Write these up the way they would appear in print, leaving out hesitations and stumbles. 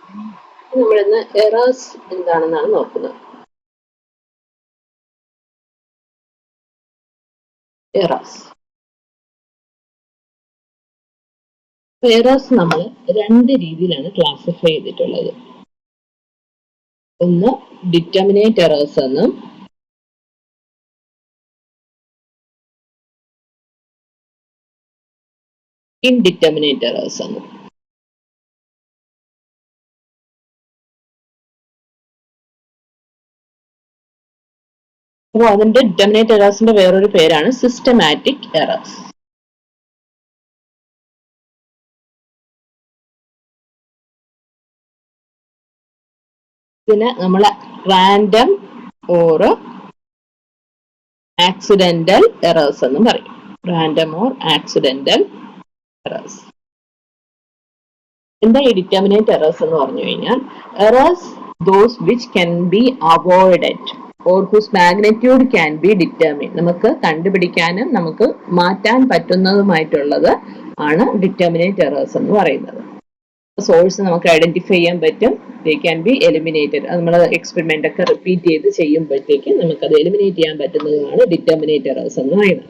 നമ്മളിന്ന് എറേഴ്സ് എന്താണെന്നാണ് നോക്കുന്നത്. എറേഴ്സ് എറേഴ്സ് നമ്മൾ രണ്ട് രീതിയിലാണ് ക്ലാസിഫൈ ചെയ്തിട്ടുള്ളത്. ഒന്ന് ഡിറ്റർമിനേറ്റ് എറേഴ്സ് എന്നും ഇൻഡിറ്റർമിനേറ്റ് എറേഴ്സ് എന്നും. അപ്പോൾ അതിന്റെ ഡിറ്റർമിനേറ്റ് എറേഴ്സിന്റെ വേറൊരു പേരാണ് സിസ്റ്റമാറ്റിക് എറേഴ്സ്. ഇതിന് നമ്മൾ റാൻഡം ഓർ ആക്സിഡന്റൽ എറേഴ്സ് എന്നും പറയും. Random or accidental errors. എന്താ ഈ ഡിറ്റർമിനേറ്റ് എറേഴ്സ് എന്ന് പറഞ്ഞു കഴിഞ്ഞാൽ, errors those which can be avoided or whose magnitude can be determine. നമുക്ക് കണ്ടുപിടിക്കാനും നമുക്ക് മാറ്റാൻ പറ്റുന്നതുമായിട്ടുള്ളത് ആണ് ഡിറ്റർമിനേറ്റ് എറേഴ്സ് എന്ന് പറയുന്നത്. സോഴ്സ് നമുക്ക് ഐഡന്റിഫൈ ചെയ്യാൻ പറ്റും. They can be eliminated. അത് നമ്മൾ എക്സ്പെരിമെന്റ് ഒക്കെ റിപ്പീറ്റ് ചെയ്ത് ചെയ്യുമ്പോഴത്തേക്ക് നമുക്കത് എലിമിനേറ്റ് ചെയ്യാൻ പറ്റുന്നതാണ് ഡിറ്റർമിനേറ്റ് എറേഴ്സ് എന്ന് പറയുന്നത്.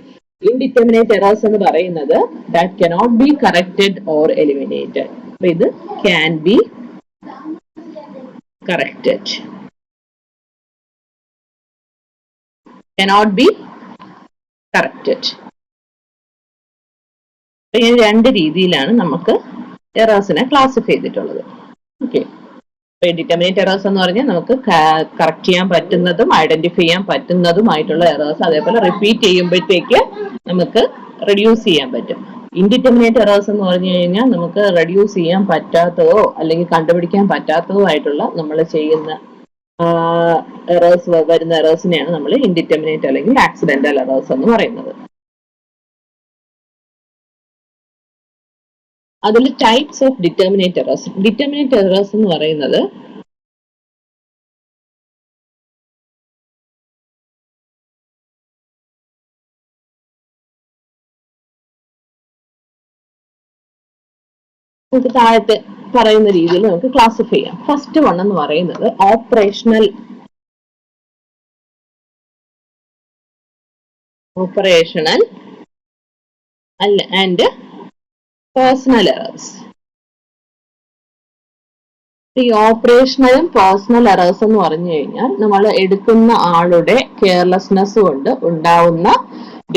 ഇൻഡിറ്റർമിനേറ്റ് എറേഴ്സ് എന്ന് പറയുന്നത് that cannot be corrected or eliminated. അപ്പൊ ഇത് can be corrected, cannot be corrected. ഇങ്ങനെ രണ്ട് രീതിയിലാണ് നമുക്ക് എറേഴ്സിനെ ക്ലാസിഫൈ ചെയ്തിട്ടുള്ളത്. ഓക്കെ, ഡിറ്റർമിനേറ്റ് എറേഴ്സ് എന്ന് പറഞ്ഞാൽ നമുക്ക് കറക്റ്റ് ചെയ്യാൻ പറ്റുന്നതും ഐഡന്റിഫൈ ചെയ്യാൻ പറ്റുന്നതുമായിട്ടുള്ള എറേഴ്സ്, അതേപോലെ റിപ്പീറ്റ് ചെയ്യുമ്പോഴത്തേക്ക് നമുക്ക് റെഡ്യൂസ് ചെയ്യാൻ പറ്റും. ഇൻഡിറ്റർമിനേറ്റ് എറേഴ്സ് എന്ന് പറഞ്ഞു കഴിഞ്ഞാൽ നമുക്ക് റെഡ്യൂസ് ചെയ്യാൻ പറ്റാത്തതോ അല്ലെങ്കിൽ കണ്ടുപിടിക്കാൻ പറ്റാത്തതോ ആയിട്ടുള്ള നമ്മൾ ചെയ്യുന്ന എറേഴ്സ് വരുന്ന എറേഴ്സിനെയാണ് നമ്മൾ ഇൻഡിറ്റർമിനേറ്റ് അല്ലെങ്കിൽ ആക്സിഡന്റൽ എറേഴ്സ് എന്ന് പറയുന്നത്. അതിൽ types of determinate errors. Determinate errors എന്ന് പറയുന്നത് നമുക്ക് താഴത്തെ പറയുന്ന രീതിയിൽ നമുക്ക് ക്ലാസിഫൈ ചെയ്യാം. ഫസ്റ്റ് വൺ എന്ന് പറയുന്നത് ഓപ്പറേഷണൽ ആൻഡ് പേഴ്സണൽ എറേഴ്സ്. ഈ ഓപ്പറേഷണലും പേഴ്സണൽ എറേഴ്സ് എന്ന് പറഞ്ഞു കഴിഞ്ഞാൽ നമ്മൾ എടുക്കുന്ന ആളുടെ കെയർലെസ്നെസ് കൊണ്ട് ഉണ്ടാവുന്ന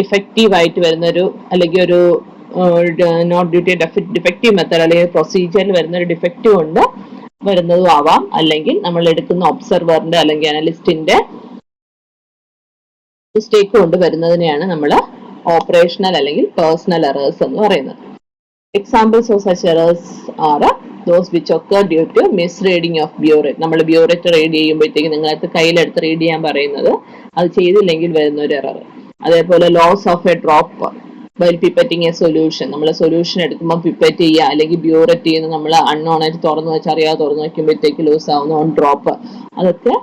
ഡിഫക്റ്റീവ് ആയിട്ട് വരുന്നൊരു അല്ലെങ്കിൽ ഒരു നോട്ട് ഡ്യൂട്ടി ഡിഫക്റ്റീവ് മെത്തേഡ് അല്ലെങ്കിൽ പ്രൊസീജിയറിൽ വരുന്ന ഒരു ഡിഫക്റ്റ് കൊണ്ട് വരുന്നതും ആവാം, അല്ലെങ്കിൽ നമ്മൾ എടുക്കുന്ന ഒബ്സർവറിന്റെ അല്ലെങ്കിൽ അനലിസ്റ്റിന്റെ മിസ്റ്റേക്ക് കൊണ്ട് വരുന്നതിനെയാണ് നമ്മൾ ഓപ്പറേഷണൽ അല്ലെങ്കിൽ പേഴ്സണൽ എറേഴ്സ് എന്ന് പറയുന്നത്. Examples of such errors are those which occur due to misreading of burette. നമ്മൾ ബ്യൂററ്റ് റീഡ് ചെയ്യുമ്പോഴത്തേക്ക് നിങ്ങൾക്ക് കയ്യിലെടുത്ത് റീഡ് ചെയ്യാൻ പറയുന്നത് അത് ചെയ്തില്ലെങ്കിൽ വരുന്ന ഒരു എറർ. അതേപോലെ loss of a drop while pipetting a solution. നമ്മൾ സൊല്യൂഷൻ എടുക്കുമ്പോൾ പിപ്പറ്റ് ചെയ്യുക അല്ലെങ്കിൽ ബ്യൂററ്റ് ചെയ്യുന്ന നമ്മൾ അൺനോൺ ആയിട്ട് തുറന്നു വെച്ച് അറിയാതെ തുറന്നു വയ്ക്കുമ്പോഴത്തേക്ക് ലൂസ് ആവുന്ന ഓൺ ഡ്രോപ്പ്, അതൊക്കെ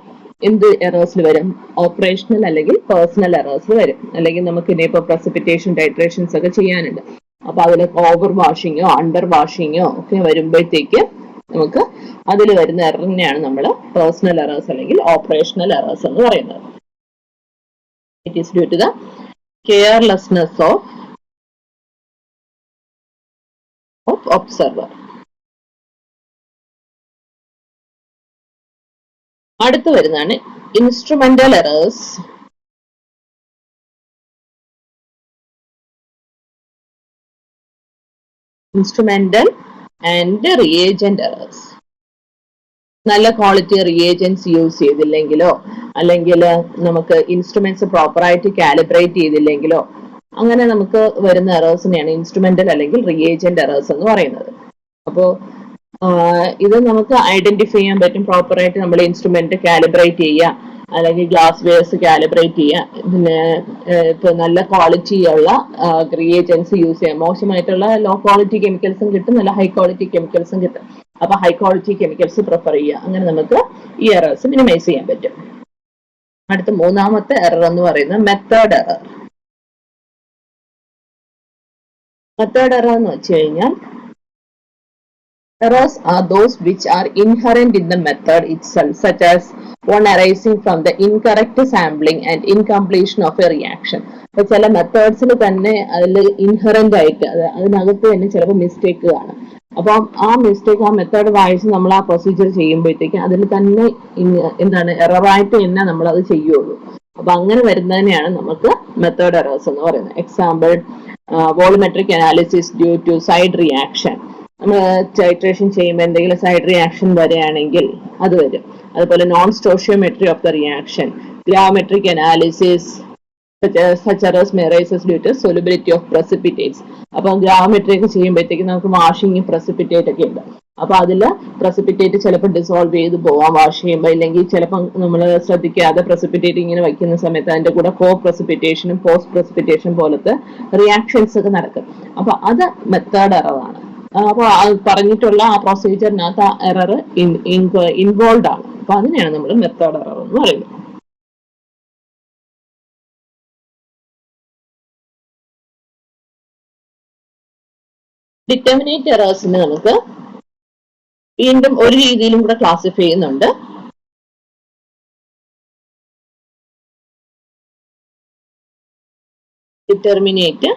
എന്ത് എറേഴ്സിൽ വരും? ഓപ്പറേഷണൽ അല്ലെങ്കിൽ പേഴ്സണൽ എറേഴ്സിൽ വരും. അല്ലെങ്കിൽ നമുക്ക് ഇനിയിപ്പോൾ പ്രസിപ്പിറ്റേഷൻ ടൈട്രേഷൻസ് ഒക്കെ ചെയ്യാനുണ്ട്, അപ്പൊ അതിൽ ഓവർ വാഷിങ്ങോ അണ്ടർ വാഷിങ്ങോ ഒക്കെ വരുമ്പോഴത്തേക്ക് നമുക്ക് അതിൽ വരുന്ന എററിനെയാണ് നമ്മൾ പേഴ്സണൽ എറേഴ്സ് അല്ലെങ്കിൽ ഓപ്പറേഷണൽ എറേഴ്സ് എന്ന് പറയുന്നത്. It is due to the carelessness of observer. അടുത്ത് വരുന്നതാണ് instrumental errors. Instrumental and reagent errors. നല്ല ക്വാളിറ്റി റിയേജൻസ് യൂസ് ചെയ്തില്ലെങ്കിലോ അല്ലെങ്കിൽ നമുക്ക് ഇൻസ്ട്രുമെന്റ്സ് പ്രോപ്പറായിട്ട് കാലിബ്രേറ്റ് ചെയ്തില്ലെങ്കിലോ അങ്ങനെ നമുക്ക് വരുന്ന എറേഴ്സിനെയാണ് ഇൻസ്ട്രുമെന്റൽ അല്ലെങ്കിൽ റിയേജന്റ് എറേഴ്സ് എന്ന് പറയുന്നത്. അപ്പോൾ ഇത് നമുക്ക് ഐഡന്റിഫൈ ചെയ്യാൻ പറ്റും. പ്രോപ്പറായിട്ട് നമ്മൾ ഇൻസ്ട്രുമെന്റ് കാലിബ്രേറ്റ് ചെയ്യുക അല്ലെങ്കിൽ ഗ്ലാസ് വെയർസ് കാലിബ്രേറ്റ് ചെയ്യുക, പിന്നെ ഇപ്പൊ നല്ല ക്വാളിറ്റിയുള്ള റിയേജൻസ് യൂസ് ചെയ്യാം. മോശമായിട്ടുള്ള ലോ ക്വാളിറ്റി കെമിക്കൽസും കിട്ടും, നല്ല ഹൈ ക്വാളിറ്റി കെമിക്കൽസും കിട്ടും. അപ്പൊ ഹൈ ക്വാളിറ്റി കെമിക്കൽസ് പ്രിഫർ ചെയ്യുക. അങ്ങനെ നമുക്ക് ഈ എറേഴ്സ് മിനിമൈസ് ചെയ്യാൻ പറ്റും. അടുത്ത മൂന്നാമത്തെ എറർ എന്ന് പറയുന്നത് മെത്തേഡ് എറർ. മെത്തേഡ് എറർ എന്ന് വെച്ച് കഴിഞ്ഞാൽ Errors are those which are inherent in the method itself, such as one arising from the incorrect sampling and incompletion of a reaction. അപ്പോൾ ചില മെത്തേഡ്സിൽ തന്നെ അതിൽ ഇൻഹറന്റ് ആയിട്ട് അതിനകത്ത് തന്നെ ചിലപ്പോൾ മിസ്റ്റേക്ക് കാണും. അപ്പം ആ മിസ്റ്റേക്ക് ആ മെത്തേഡ് വായിച്ച് നമ്മൾ ആ പ്രൊസീജിയർ ചെയ്യുമ്പോഴത്തേക്ക് അതിൽ തന്നെ എന്താണ് എററായിട്ട് തന്നെ നമ്മൾ അത് ചെയ്യുള്ളൂ. അപ്പൊ അങ്ങനെ വരുന്നതിനെയാണ് നമുക്ക് മെത്തേഡ് എറേഴ്സ് എന്ന് പറയുന്നത്. Example, volumetric analysis due to side reaction. നമ്മൾ ടൈട്രേഷൻ ചെയ്യുമ്പോൾ എന്തെങ്കിലും സൈഡ് റിയാക്ഷൻ വരികയാണെങ്കിൽ അത് വരും. അതുപോലെ non stoichiometry of the reaction, gravimetric analysis such errors may arise due to solubility of precipitates. അപ്പം ഗ്രാമെട്രി ഒക്കെ ചെയ്യുമ്പോഴത്തേക്ക് നമുക്ക് വാഷിങ് പ്രസിപ്പിറ്റേറ്റ് ഒക്കെ ഉണ്ട്. അപ്പൊ അതില് പ്രസിപ്പിറ്റേറ്റ് ചിലപ്പോൾ ഡിസോൾവ് ചെയ്ത് പോവാം വാഷ് ചെയ്യുമ്പോൾ, ഇല്ലെങ്കിൽ ചിലപ്പോൾ നമ്മൾ ശ്രദ്ധിക്കാതെ പ്രസിപ്പിറ്റേറ്റ് ഇങ്ങനെ വയ്ക്കുന്ന സമയത്ത് അതിന്റെ കൂടെ കോ പ്രസിപ്പിറ്റേഷനും പോസ്റ്റ് പ്രസിപ്പിറ്റേഷൻ പോലത്തെ റിയാക്ഷൻസ് ഒക്കെ നടക്കും. അപ്പൊ അത് മെത്തേഡ് എററാണ്. അപ്പൊ പറഞ്ഞിട്ടുള്ള ആ പ്രൊസീജിയറിനകത്ത് ആ എറർ ഇൻവോൾവ് ആണ്. അപ്പൊ അതിനെയാണ് നമ്മൾ മെത്തേഡ് എറർ എന്ന് പറയുന്നത്. ഡിറ്റർമിനേറ്റ് എറേഴ്സിന് നമുക്ക് വീണ്ടും ഒരു രീതിയിലും കൂടെ ക്ലാസിഫൈ ചെയ്യുന്നുണ്ട്. ഡിറ്റർമിനേറ്റ്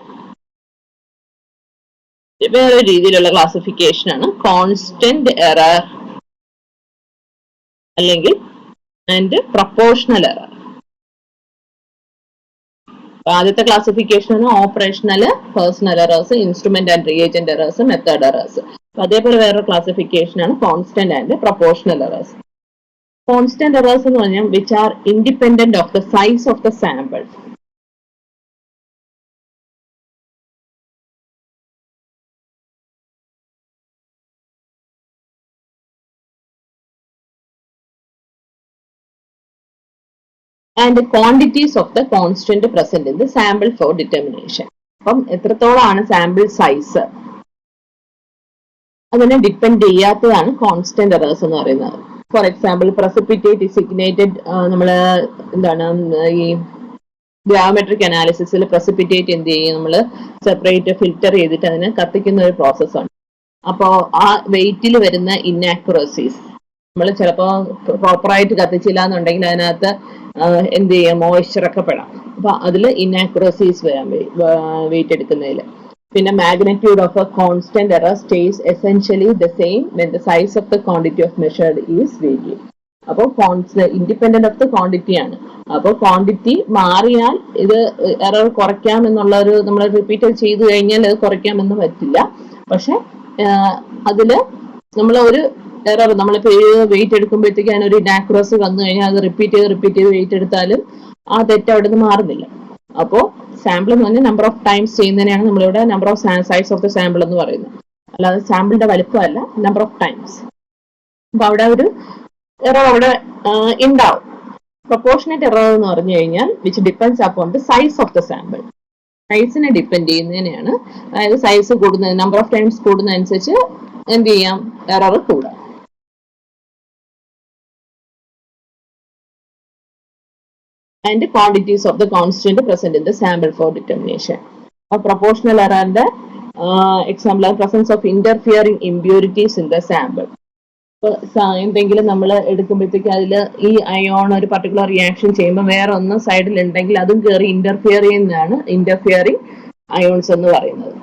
വേറൊരു രീതിയിലുള്ള ക്ലാസിഫിക്കേഷൻ ആണ് കോൺസ്റ്റന്റ് എറർ അല്ലെങ്കിൽ ആൻഡ് പ്രൊപ്പോർഷണൽ എറർ. ആദ്യത്തെ ക്ലാസിഫിക്കേഷൻ ആണ് operational, personal errors, instrument and reagent errors, method errors. അതേപോലെ വേറൊരു ക്ലാസിഫിക്കേഷൻ ആണ് constant and proportional errors. Constant errors എന്ന് പറഞ്ഞാൽ which are independent of the size of the sample. and quantities of the constant present in the sample for determination. അപ്പം എത്രത്തോളമാണ് sample size അതിനെ depend ചെയ്യാത്തതാണ് constant errors എന്ന് പറയുന്നത്. For example, precipitate is Ignited. നമ്മൾ എന്താണ് ഈ ഗ്രാമെട്രിക് അനാലിസിസിൽ പ്രസിപ്പിറ്റേറ്റ് എന്ത് ചെയ്യും, നമ്മൾ സെപ്പറേറ്റ് ഫിൽറ്റർ ചെയ്തിട്ട് അതിനെ കത്തിക്കുന്ന ഒരു പ്രോസസ്സാണ്. അപ്പോൾ ആ വെയിറ്റിൽ വരുന്ന ഇന്നാക്യുറസീസ് നമ്മൾ ചിലപ്പോൾ പ്രോപ്പറായിട്ട് കത്തിച്ചില്ല എന്നുണ്ടെങ്കിൽ അതിനകത്ത് എന്ത് ചെയ്യാം, മോയ്സ്ചർ ഒക്കെ പെടാം. അപ്പൊ അതിൽ ഇന്നാക്യുറസീസ് വരാൻ വെയിറ്റ് എടുക്കുന്നതിൽ. പിന്നെ magnitude of a constant error stays essentially the same when the size of the quantity of measured is variable. അപ്പോൾ ഇൻഡിപെൻഡന്റ് ഓഫ് ദ ക്വാണ്ടിറ്റി ആണ്. അപ്പോൾ ക്വാണ്ടിറ്റി മാറിയാൽ ഇത് എറർ കുറയ്ക്കാം എന്നുള്ള ഒരു, നമ്മൾ റിപ്പീറ്റ് ചെയ്ത് കഴിഞ്ഞാൽ അത് കുറയ്ക്കാമെന്ന് പറ്റില്ല. പക്ഷെ അതില് നമ്മൾ ഒരു എറർ നമ്മളിപ്പോ വെയിറ്റ് എടുക്കുമ്പോഴത്തേക്ക് അതിനൊരു ഇനാക്യുറസി വന്നു കഴിഞ്ഞാൽ അത് റിപ്പീറ്റ് ചെയ്ത് വെയിറ്റ് എടുത്താലും ആ തെറ്റ് അവിടെ നിന്ന് മാറുന്നില്ല. അപ്പോൾ സാമ്പിൾ എന്ന് പറഞ്ഞാൽ നമ്പർ ഓഫ് ടൈംസ് ചെയ്യുന്നതിനാണ് നമ്മളിവിടെ number of size of the sample എന്ന് പറയുന്നത്. അല്ലാതെ സാമ്പിളിന്റെ വലുപ്പമല്ല, നമ്പർ ഓഫ് ടൈംസ്. അപ്പൊ അവിടെ ഒരു എറർ അവിടെ ഉണ്ടാവും. പ്രൊപ്പോർഷനേറ്റ് എറർ എന്ന് പറഞ്ഞു കഴിഞ്ഞാൽ which depends upon the size of the sample. സൈസിനെ ഡിപ്പെൻഡ് ചെയ്യുന്നതിനെയാണ്. അതായത് സൈസ് കൂടുന്ന, നമ്പർ ഓഫ് ടൈംസ് കൂടുന്നതനുസരിച്ച് എന്ത് ചെയ്യാം, എറർ കൂടാം. and quantities of the constant present in the sample for determination. A proportional error and the example of presence of interfering impurities in the sample. എന്തെങ്കിലും നമ്മൾ എടുക്കുമ്പോഴത്തേക്ക് അതിൽ ഈ അയോൺ ഒരു particular reaction ചെയ്യുമ്പോൾ വേറെ ഒന്ന് സൈഡിൽ ഉണ്ടെങ്കിൽ അതും കയറി ഇന്റർഫിയർ ചെയ്യുന്നതാണ് ഇന്റർഫിയറിംഗ് അയോൺസ് എന്ന് പറയുന്നത്.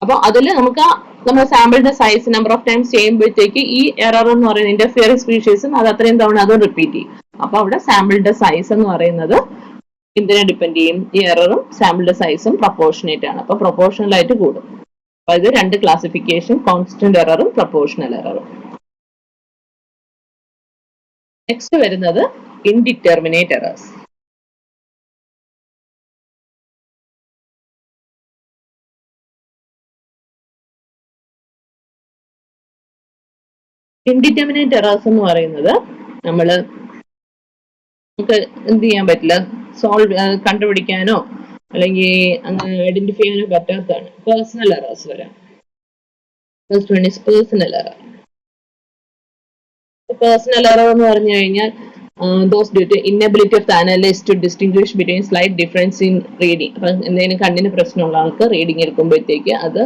അപ്പൊ അതിൽ നമുക്ക് നമ്മൾ സാമ്പിളിന്റെ സൈസ് നമ്പർ ഓഫ് ടൈംസ് ചെയ്യുമ്പോഴത്തേക്ക് ഈ എറർ എന്ന് പറയുന്നത് ഇന്റർഫിയറിംഗ് സ്പീഷീസും അത് അത്രയും തവണ അതും റിപ്പീറ്റ് ചെയ്യും. അപ്പൊ അവിടെ സാമ്പിളിന്റെ സൈസ് എന്ന് പറയുന്നത് ഇതിനെ ഡിപ്പെൻഡ് ചെയ്യും. ഈ എററും സാമ്പിളിന്റെ സൈസും പ്രൊപ്പോർഷനേറ്റ് ആണ്. അപ്പൊ പ്രൊപ്പോർഷണൽ ആയിട്ട് കൂടും. അപ്പൊ ഇത് രണ്ട് ക്ലാസിഫിക്കേഷൻ, കോൺസ്റ്റന്റ് എററും പ്രൊപ്പോർഷണൽ എററും. നെക്സ്റ്റ് വരുന്നത് ഇൻഡിറ്റർമിനേറ്റ് എറേഴ്സ്. ഇൻഡിറ്റർമിനേറ്റ് എറേഴ്സ് എന്ന് പറയുന്നത് നമുക്ക് എന്ത് ചെയ്യാൻ പറ്റില്ല, കണ്ടുപിടിക്കാനോ അല്ലെങ്കിൽ അങ്ങനെ ഐഡന്റിഫൈ ചെയ്യാനോ പറ്റാത്തതാണ്. പേഴ്സണൽ എറേഴ്സ് വരാം. First one is personal error. Personal error എന്ന് പറഞ്ഞു കഴിഞ്ഞാൽ those due to inability of the analyst to distinguish between slight difference in reading. അപ്പം എന്തെങ്കിലും കണ്ണിന് പ്രശ്നമുള്ള ആൾക്ക് റീഡിങ് എടുക്കുമ്പോഴത്തേക്ക് അത്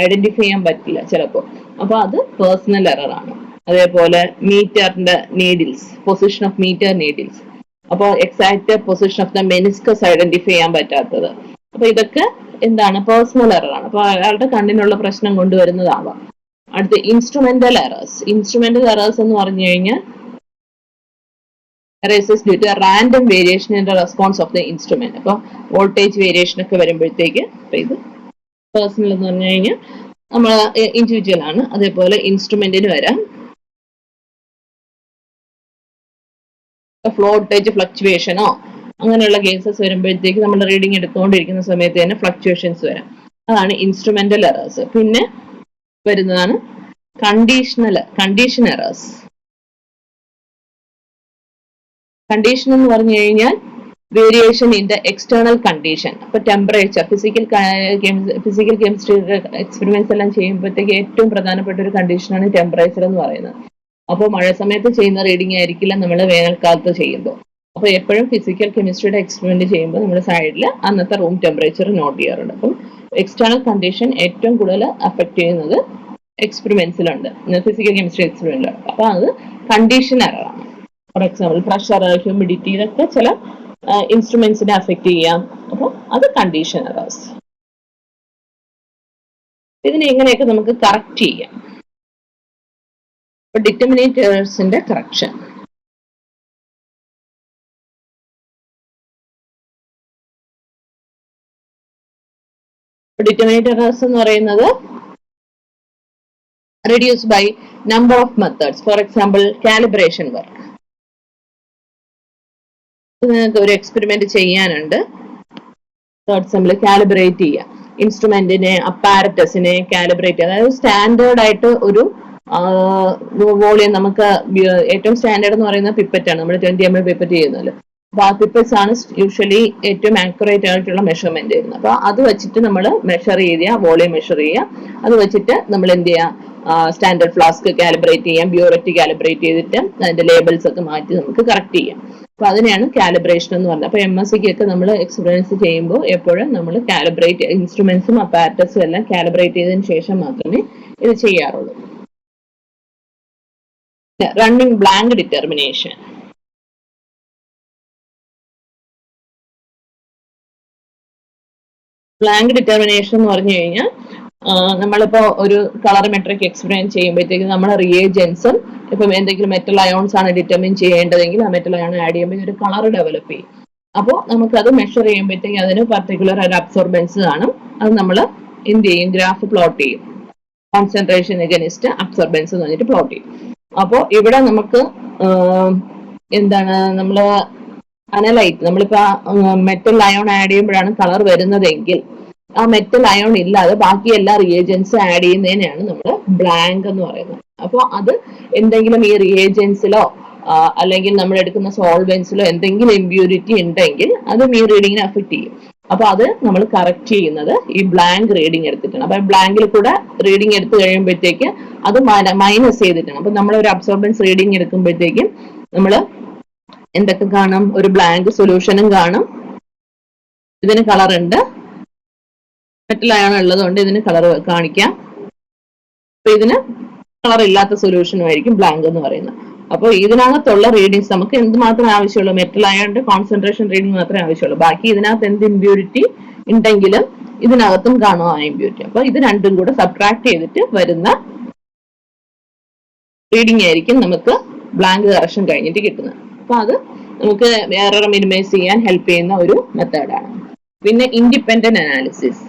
ഐഡന്റിഫൈ ചെയ്യാൻ പറ്റില്ല ചിലപ്പോൾ. അപ്പൊ അത് പേഴ്സണൽ എറർ ആണ്. അതേപോലെ മീറ്ററിന്റെ needles, position of meter needles, അപ്പോൾ exact position of the meniscus identify ചെയ്യാൻ പറ്റാത്തത്. അപ്പൊ ഇതൊക്കെ എന്താണ്, പേഴ്സണൽ എറർ ആണ്. അപ്പൊ അയാളുടെ കണ്ണിനുള്ള പ്രശ്നം കൊണ്ടുവരുന്നതാവാം. അടുത്ത ഇൻസ്ട്രുമെന്റൽ എറേഴ്സ്. ഇൻസ്ട്രുമെന്റൽ എറേഴ്സ് എന്ന് പറഞ്ഞു കഴിഞ്ഞാൽ errors due to a random variation in the response of the instrument. അപ്പോൾ വോൾട്ടേജ് വേരിയേഷൻ ഒക്കെ വരുമ്പോഴത്തേക്ക് ഇത് പേഴ്സണൽ എന്ന് പറഞ്ഞു കഴിഞ്ഞാൽ നമ്മൾ ഇൻഡിവിജ്വൽ ആണ്. അതേപോലെ ഇൻസ്ട്രുമെന്റിന് വരാം വോൾട്ടേജ് ഫ്ലക്ച്വേഷനോ അങ്ങനെയുള്ള കേസസ് വരുമ്പോഴത്തേക്ക് നമ്മൾ റീഡിങ് എടുത്തുകൊണ്ടിരിക്കുന്ന സമയത്ത് തന്നെ ഫ്ലക്ച്വേഷൻസ് വരാം. അതാണ് ഇൻസ്ട്രുമെന്റൽ എറേഴ്സ്. പിന്നെ വരുന്നതാണ് കണ്ടീഷൻ എറേഴ്സ്. കണ്ടീഷൻ എന്ന് പറഞ്ഞു കഴിഞ്ഞാൽ variation in the external condition. അപ്പൊ ടെമ്പറേച്ചർ, ഫിസിക്കൽ കെമിസ്ട്രി എക്സ്പെരിമെന്റ്സ് എല്ലാം ചെയ്യുമ്പോഴത്തേക്ക് ഏറ്റവും പ്രധാനപ്പെട്ട ഒരു കണ്ടീഷനാണ് ടെമ്പറേച്ചർ എന്ന് പറയുന്നത്. അപ്പോൾ മഴ സമയത്ത് ചെയ്യുന്ന റീഡിംഗ് ആയിരിക്കില്ല നമ്മൾ വേനൽക്കാലത്ത് ചെയ്യുമ്പോൾ. അപ്പോൾ എപ്പോഴും ഫിസിക്കൽ കെമിസ്ട്രിയുടെ എക്സ്പെരിമെന്റ് ചെയ്യുമ്പോൾ നമ്മുടെ സൈഡിൽ അന്നത്തെ റൂം ടെമ്പറേച്ചർ നോട്ട് ചെയ്യാറുണ്ട്. അപ്പം എക്സ്റ്റേണൽ കണ്ടീഷൻ ഏറ്റവും കൂടുതൽ അഫക്ട് ചെയ്യുന്നത് എക്സ്പെരിമെന്റ്സിലുണ്ട്, ഫിസിക്കൽ കെമിസ്ട്രി എക്സ്പെരിമെന്റിലുണ്ട്. അപ്പൊ അത് കണ്ടീഷൻ എററാണ്. ഫോർ എക്സാമ്പിൾ പ്രഷർ, ഹ്യൂമിഡിറ്റി, ഇതൊക്കെ ചില ഇൻസ്ട്രുമെന്റ്സിനെ അഫക്ട് ചെയ്യാം. അപ്പോൾ അത് കണ്ടീഷൻ എറേഴ്സ്. ഇതിനെ എങ്ങനെയൊക്കെ നമുക്ക് കറക്റ്റ് ചെയ്യാം. ഡിറ്റർമിനേറ്റേഴ്സിന്റെ കറക്ഷൻ. ഡിറ്റർമിനേറ്റേഴ്സ് എന്ന് പറയുന്നത് reduce by number of methods. For example calibration work. നിങ്ങൾക്ക് ഒരു എക്സ്പെരിമെന്റ് ചെയ്യാനുണ്ട്, കാലിബ്രേറ്റ് ചെയ്യാം ഇൻസ്ട്രുമെന്റിനെ, അപ്പാരറ്റസിനെ കാലിബ്രേറ്റ് ചെയ്യാം. അതായത് സ്റ്റാൻഡേർഡ് ആയിട്ട് ഒരു വോളിയം, നമുക്ക് ഏറ്റവും സ്റ്റാൻഡേർഡ് എന്ന് പറയുന്നത് പിപ്പറ്റ് ആണ്. നമ്മൾ 20 ml പിപ്പറ്റ് ചെയ്യുന്നല്ലോ. അപ്പൊ ആ പിപ്പറ്റ്സ് ആണ് യൂഷ്വലി ഏറ്റവും ആക്യുറേറ്റ് ആയിട്ടുള്ള മെഷർമെന്റ് ചെയ്യുന്നത്. അപ്പൊ അത് വെച്ചിട്ട് നമ്മൾ മെഷർ ചെയ്യുക, വോളിയം മെഷർ ചെയ്യുക. അത് വെച്ചിട്ട് നമ്മൾ എന്ത് ചെയ്യാം, സ്റ്റാൻഡേർഡ് ഫ്ലാസ്ക് കാലിബ്രേറ്റ് ചെയ്യാം, ബ്യൂററ്റ് കാലിബ്രേറ്റ് ചെയ്തിട്ട് അതിന്റെ ലേബിൾസ് ഒക്കെ മാറ്റി നമുക്ക് കറക്റ്റ് ചെയ്യാം. അപ്പൊ അതിനെയാണ് കാലിബ്രേഷൻ എന്ന് പറയുന്നത്. അപ്പൊ MSc ഒക്കെ നമ്മൾ എക്സ്പീരിയൻസ് ചെയ്യുമ്പോൾ എപ്പോഴും നമ്മൾ കാലിബ്രേറ്റ് ഇൻസ്ട്രുമെന്റ്സും അപ്പാരറ്റസും എല്ലാം കാലിബ്രേറ്റ് ചെയ്തതിനു ശേഷം മാത്രമേ ഇത് ചെയ്യാറുള്ളൂ. Running blank determination. Blank determination എന്ന് പറഞ്ഞു കഴിഞ്ഞാൽ നമ്മളിപ്പോ ഒരു കളറിമെട്രിക് എക്സ്പെരിമെന്റ് ചെയ്യുമ്പോഴത്തേക്കും നമ്മൾ റിയേജൻസും ഇപ്പം എന്തെങ്കിലും മെറ്റൽ അയോൺസ് ആണ് ഡിറ്റർമിൻ ചെയ്യേണ്ടതെങ്കിൽ ആ മെറ്റൽ അയോൺ ആഡ് ചെയ്യുമ്പോൾ ഒരു കളർ ഡെവലപ്പ് ചെയ്യും. അപ്പോൾ നമുക്കത് മെഷർ ചെയ്യുമ്പോഴത്തേക്കും അതിന് പർട്ടിക്കുലർ ഒരു അബ്സോർബൻസ് കാണും. അത് നമ്മൾ എന്ത് ചെയ്യും, ഗ്രാഫ് പ്ലോട്ട് ചെയ്യും. കോൺസെൻട്രേഷൻ എഗനിസ്റ്റ് അബ്സോർബൻസ് എന്ന് പറഞ്ഞിട്ട് പ്ലോട്ട് ചെയ്യും. അപ്പോൾ ഇവിടെ നമുക്ക് എന്താണ്, നമ്മൾ അനലൈറ്റ്, നമ്മളിപ്പോ മെറ്റൽ അയോൺ ആഡ് ചെയ്യുമ്പോഴാണ് കളർ വരുന്നതെങ്കിൽ ആ മെറ്റൽ അയോൺ ഇല്ലാതെ ബാക്കി എല്ലാ റിയേജൻസ് ആഡ് ചെയ്യുന്നതിനെയാണ് നമ്മൾ ബ്ലാങ്ക് എന്ന് പറയുന്നത്. അപ്പോൾ അത് എന്തെങ്കിലും ഈ റിയേജൻസിലോ അല്ലെങ്കിൽ നമ്മൾ എടുക്കുന്ന സോൾവെന്റ്സിലോ എന്തെങ്കിലും ഇമ്പ്യൂരിറ്റി ഉണ്ടെങ്കിൽ അതും ഈ റീഡിങ്ങിനെ അഫക്ട് ചെയ്യും. അപ്പൊ അത് നമ്മൾ കറക്റ്റ് ചെയ്യുന്നത് ഈ ബ്ലാങ്ക് റീഡിങ് എടുത്തിട്ടാണ്. അപ്പൊ ബ്ലാങ്കിൽ കൂടെ റീഡിങ് എടുത്തു കഴിയുമ്പോഴത്തേക്ക് അത് മൈനസ് ചെയ്തിട്ടാണ്. അപ്പൊ നമ്മൾ ഒരു അബ്സോർബൻസ് റീഡിങ് എടുക്കുമ്പോഴത്തേക്കും നമ്മൾ എന്തൊക്കെ കാണും, ഒരു ബ്ലാങ്ക് സൊല്യൂഷനും കാണും. ഇതിന് കളർ ഉണ്ട്, മെറ്റൽ അയോൺ ഉള്ളതുകൊണ്ട് ഇതിന് കളർ കാണിക്കാം. അപ്പൊ ഇതിന് കളർ ഇല്ലാത്ത സൊല്യൂഷനും ആയിരിക്കും ബ്ലാങ്ക് എന്ന് പറയുന്നത്. അപ്പോൾ ഇതിനകത്തുള്ള റീഡിങ്സ് നമുക്ക് എന്ത് മാത്രമേ ആവശ്യമുള്ളൂ, മെറ്റൽ അയോണിന്റെ കോൺസെൻട്രേഷൻ റീഡിങ് മാത്രമേ ആവശ്യമുള്ളൂ. ബാക്കി ഇതിനകത്ത് എന്ത് ഇമ്പ്യൂരിറ്റി ഉണ്ടെങ്കിലും ഇതിനകത്തും കാണും ആ ഇമ്പ്യൂരിറ്റി. അപ്പൊ ഇത് രണ്ടും കൂടെ സബ്ട്രാക്ട് ചെയ്തിട്ട് വരുന്ന റീഡിങ് ആയിരിക്കും നമുക്ക് ബ്ലാങ്ക് കറക്ഷൻ കഴിഞ്ഞിട്ട് കിട്ടുന്നത്. അപ്പൊ അത് നമുക്ക് എറർ മിനിമൈസ് ചെയ്യാൻ ഹെൽപ്പ് ചെയ്യുന്ന ഒരു മെത്തേഡാണ്. പിന്നെ ഇൻഡിപെൻഡന്റ് അനാലിസിസ്.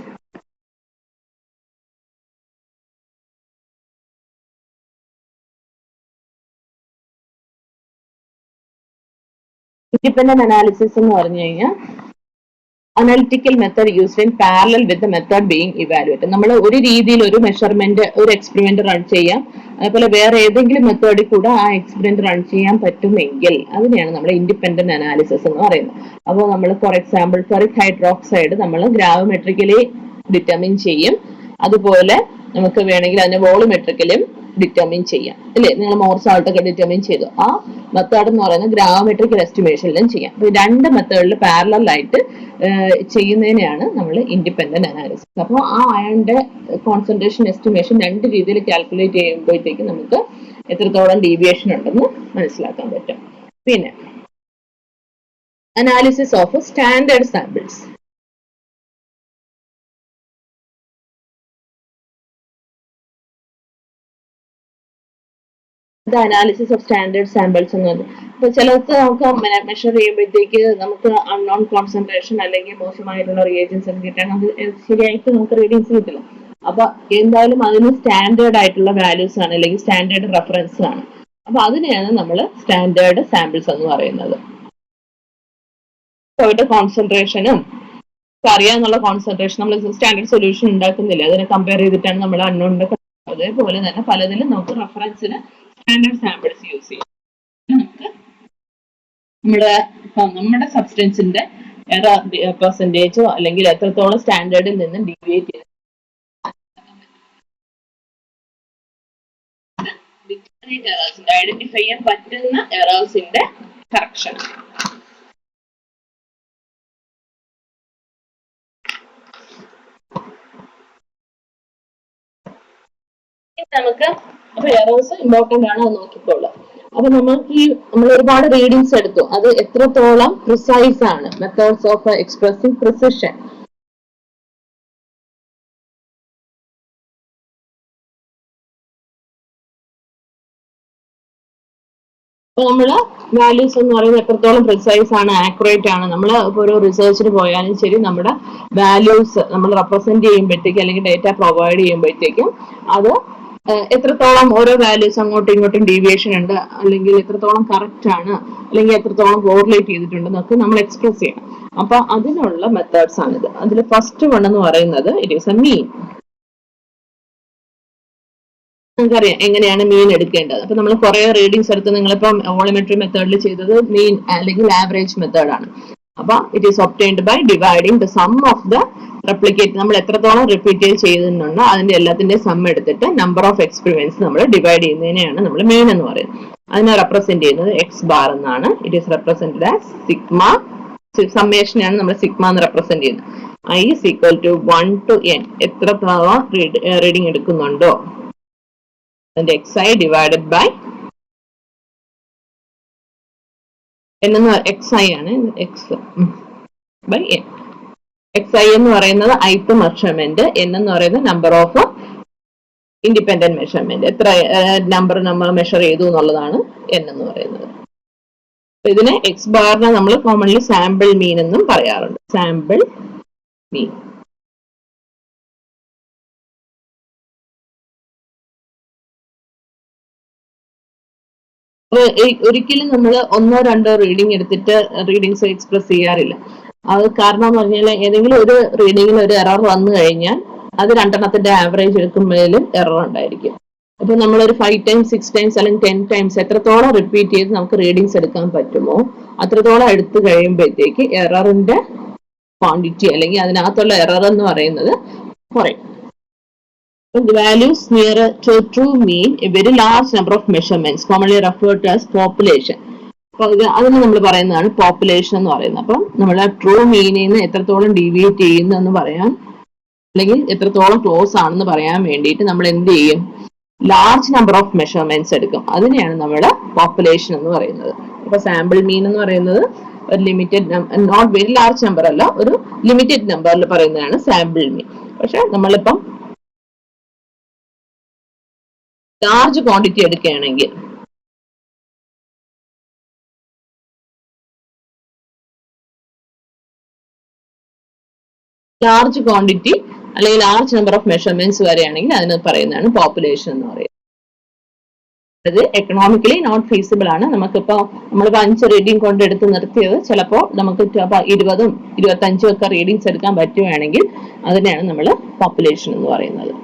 ഇൻഡിപെൻഡന്റ് അനാലിസിസ് എന്ന് പറഞ്ഞു കഴിഞ്ഞാൽ analytical method used in parallel with the method being evaluated. നമ്മൾ ഒരു രീതിയിൽ ഒരു മെഷർമെന്റ്, ഒരു എക്സ്പെരിമെന്റ് റൺ ചെയ്യാം, അതുപോലെ വേറെ ഏതെങ്കിലും മെത്തേഡിൽ കൂടെ ആ എക്സ്പെരിമെന്റ് റൺ ചെയ്യാൻ പറ്റുമെങ്കിൽ അതിനെയാണ് നമ്മൾ ഇൻഡിപെൻഡന്റ് അനാലിസിസ് എന്ന് പറയുന്നത്. അപ്പോൾ നമ്മൾ ഫോർ എക്സാമ്പിൾ ഫെറിക് ഹൈഡ്രോക്സൈഡ് നമ്മൾ ഗ്രാവമെട്രിക്കലി ഡിറ്റർമിൻ ചെയ്യും. അതുപോലെ നമുക്ക് വേണമെങ്കിൽ അതിനെ വോളുമെട്രിക്കലും ഡിറ്റർമിൻ ചെയ്യാം, അല്ലേ? നിങ്ങൾ മോർ സാൾട്ട് ഒക്കെ ഡിറ്റർമിൻ ചെയ്തു. ആ മെത്തേഡ് എന്ന് പറയുന്നത് ഗ്രാമമെട്രിക്കൽ എസ്റ്റിമേഷനിലും ചെയ്യാം. അപ്പൊ രണ്ട് മെത്തേഡിൽ പാരലൽ ആയിട്ട് ചെയ്യുന്നതിനെയാണ് നമ്മൾ ഇൻഡിപെൻഡന്റ് അനാലിസിസ്. അപ്പോൾ ആ അയണിന്റെ കോൺസെൻട്രേഷൻ എസ്റ്റിമേഷൻ രണ്ട് രീതിയിൽ കാൽക്കുലേറ്റ് ചെയ്യുമ്പോഴത്തേക്ക് നമുക്ക് എത്രത്തോളം ഡീവിയേഷൻ ഉണ്ടെന്ന് മനസ്സിലാക്കാൻ പറ്റും. പിന്നെ analysis of standard samples. Analysis of standard samples എന്ന് പറഞ്ഞു. അപ്പൊ ചിലർക്ക് നമുക്ക് മെഷർ ചെയ്യുമ്പോഴത്തേക്ക് നമുക്ക് അൺനോൺ കോൺസെൻട്രേഷൻ അല്ലെങ്കിൽ മോശമായിട്ടുള്ള റിയേജൻസ് ഒക്കെ കിട്ടാൻ അത് ശരിയായിട്ട് നമുക്ക് റീഡിങ്സ് കിട്ടില്ല. അപ്പൊ എന്തായാലും അതിന് സ്റ്റാൻഡേർഡ് ആയിട്ടുള്ള വാല്യൂസ് ആണ് അല്ലെങ്കിൽ സ്റ്റാൻഡേർഡ് റെഫറൻസ് ആണ്. അപ്പൊ അതിനെയാണ് നമ്മൾ സ്റ്റാൻഡേർഡ് സാമ്പിൾസ് എന്ന് പറയുന്നത്. അവരുടെ കോൺസെൻട്രേഷനും അറിയാന്നുള്ള കോൺസെൻട്രേഷൻ നമ്മൾ സ്റ്റാൻഡേർഡ് സൊല്യൂഷൻ ഉണ്ടാക്കുന്നില്ല, അതിനെ കമ്പയർ ചെയ്തിട്ടാണ് നമ്മൾ അൺനോണിന്റെ. അതേപോലെ തന്നെ പലതിലും നമുക്ക് റെഫറൻസിന് സ്റ്റാൻഡേർഡ് സാമ്പിൾസ് യൂസ് ചെയ്യാം. നമുക്ക് നമ്മുടെ സബ്സ്റ്റൻസിന്റെ എറർ പെർസെന്റേജോ അല്ലെങ്കിൽ എത്രത്തോളം സ്റ്റാൻഡേർഡിൽ നിന്ന് ഡീവിയേറ്റ് ചെയ്ത് ഐഡന്റിഫൈ ചെയ്യാൻ പറ്റുന്ന എറേഴ്സിന്റെ കറക്ഷൻ. നമുക്ക് അപ്പൊ എറേഴ്സ് ഇമ്പോർട്ടന്റ് ആണ്, അത് നോക്കിക്കോളാം. അപ്പൊ നമുക്ക് നമ്മൾ ഒരുപാട് റീഡിങ്സ് എടുത്തു, അത് എത്രത്തോളം പ്രിസൈസ് ആണ്. Methods of expressing precision. അപ്പൊ നമ്മള് വാല്യൂസ് എന്ന് പറയുന്നത് എത്രത്തോളം പ്രിസൈസ് ആണ്, ആക്യുറേറ്റ് ആണ്. നമ്മൾ ഒരു റിസർച്ചിന് പോയാലും ശരി, നമ്മുടെ വാല്യൂസ് നമ്മൾ റെപ്രസെന്റ് ചെയ്യുമ്പോഴത്തേക്കും അല്ലെങ്കിൽ ഡേറ്റ പ്രൊവൈഡ് ചെയ്യുമ്പോഴത്തേക്കും അത് എത്രത്തോളം ഓരോ വാല്യൂസ് അങ്ങോട്ടും ഇങ്ങോട്ടും ഡീവിയേഷൻ ഉണ്ട്, അല്ലെങ്കിൽ എത്രത്തോളം കറക്റ്റ് ആണ്, അല്ലെങ്കിൽ എത്രത്തോളം കോറിലേറ്റ് ചെയ്തിട്ടുണ്ടെന്നൊക്കെ നമ്മൾ എക്സ്പ്രസ് ചെയ്യണം. അപ്പൊ അതിനുള്ള മെത്തേഡ്സ് ആണിത്. അതിൽ ഫസ്റ്റ് വൺ എന്ന് പറയുന്നത് ഇറ്റ് ഈസ് എ മീൻ. നമുക്കറിയാം എങ്ങനെയാണ് മീൻ എടുക്കേണ്ടത്. അപ്പൊ നമ്മൾ കുറെ റീഡിങ്സ് എടുത്ത് നിങ്ങളിപ്പം വോളിമെട്രി മെത്തേഡിൽ ചെയ്തത് മീൻ അല്ലെങ്കിൽ ആവറേജ് മെത്തേഡ് ആണ്. അപ്പൊ it is obtained by dividing the sum of the replicate. നമ്മൾ എത്രത്തോളം റിപ്പീറ്റ് ചെയ്യുന്നുണ്ടോ അതിന്റെ എല്ലാത്തിന്റെ സം എടുത്തിട്ട് നമ്പർ ഓഫ് എക്സ്പെരിമെന്റ്സ് നമ്മൾ ഡിവൈഡ് ചെയ്യുന്നതിനെയാണ് നമ്മൾ മീൻ എന്ന് പറയുന്നത്. അതിനെ റെപ്രസെന്റ് ചെയ്യുന്നത് എക്സ് ബാർ എന്നാണ്. It is represented as sigma. സമ്മേഷനാണ് നമ്മൾ സിഗ്മ എന്ന് റെപ്രസെന്റ് ചെയ്യുന്നത്. I is equal to 1 to n. എത്രത്തോളം റീഡിങ് എടുക്കുന്നുണ്ടോ and xi divided by n എന്ന് xi ആണ്, x by n. xi എന്ന് പറയുന്നത് ith മെഷർമെന്റ്, n എന്ന് പറയുന്നത് നമ്പർ ഓഫ് ഇൻഡിപെൻഡന്റ് മെഷർമെന്റ്, എത്ര നമ്പർ നമ്മൾ മെഷർ ചെയ്തു എന്നുള്ളതാണ് n എന്ന് പറയുന്നത്. ഇതിനെ എക്സ് ബാറിനെ നമ്മൾ കോമൺലി സാമ്പിൾ മീൻ എന്നും പറയാറുണ്ട്. സാമ്പിൾ മീൻ. ഒരിക്കലും നമ്മൾ ഒന്നോ രണ്ടോ റീഡിങ് എടുത്തിട്ട് റീഡിങ്സ് എക്സ്പ്രസ് ചെയ്യാറില്ല. അത് കാരണം എന്ന് പറഞ്ഞാൽ ഏതെങ്കിലും ഒരു റീഡിങ്ങിൽ ഒരു എറർ വന്നു കഴിഞ്ഞാൽ അത് രണ്ടെണ്ണത്തിന്റെ ആവറേജ് എടുക്കുമ്പോഴും എറർ ഉണ്ടായിരിക്കും. അപ്പൊ നമ്മളൊരു 5 times 6 times അല്ലെങ്കിൽ 10 times എത്രത്തോളം റിപ്പീറ്റ് ചെയ്ത് നമുക്ക് റീഡിങ്സ് എടുക്കാൻ പറ്റുമോ അത്രത്തോളം എടുത്തു കഴിയുമ്പോഴത്തേക്ക് എററിന്റെ ക്വാണ്ടിറ്റി അല്ലെങ്കിൽ അതിനകത്തുള്ള എറർ എന്ന് പറയുന്നത് കുറയും. The values nearer to true mean, a very large number of measurements, commonly referred to as population. അതിന് നമ്മൾ പറയുന്നതാണ് പോപ്പുലേഷൻ എന്ന് പറയുന്നത്. അപ്പം നമ്മൾ ട്രൂ മീനിൽ നിന്ന് എത്രത്തോളം ഡീവിയേറ്റ് ചെയ്യുന്നു എന്ന് പറയാൻ അല്ലെങ്കിൽ എത്രത്തോളം ക്ലോസ് ആണെന്ന് പറയാൻ വേണ്ടിയിട്ട് നമ്മൾ എന്ത് ചെയ്യും, ലാർജ് നമ്പർ ഓഫ് മെഷർമെന്റ്സ് എടുക്കും. അതിനെയാണ് നമ്മൾ പോപ്പുലേഷൻ എന്ന് പറയുന്നത്. അപ്പൊ സാമ്പിൾ മീൻ എന്ന് പറയുന്നത് ഒരു limited, not very large number അല്ല, ഒരു ലിമിറ്റഡ് നമ്പറിൽ പറയുന്നതാണ് സാമ്പിൾ മീൻ. പക്ഷെ നമ്മളിപ്പം ലാർജ് ക്വാണ്ടിറ്റി എടുക്കുകയാണെങ്കിൽ ലാർജ് ക്വാണ്ടിറ്റി അല്ലെങ്കിൽ ലാർജ് നമ്പർ ഓഫ് മെഷർമെന്റ്സ് വരെയാണെങ്കിൽ അതിന് പറയുന്നതാണ് പോപ്പുലേഷൻ എന്ന് പറയുന്നത്. അത് എക്കണോമിക്കലി നോട്ട് ഫീസിബിൾ ആണ്. നമുക്കിപ്പോ നമ്മളിപ്പോ 5 റീഡിങ് കൊണ്ട് എടുത്ത് നിർത്തിയത് ചിലപ്പോൾ നമുക്ക് 20ഉം 25ഉം ഒക്കെ റീഡിങ്സ് എടുക്കാൻ പറ്റുകയാണെങ്കിൽ അതിനെയാണ് നമ്മൾ പോപ്പുലേഷൻ എന്ന് പറയുന്നത്.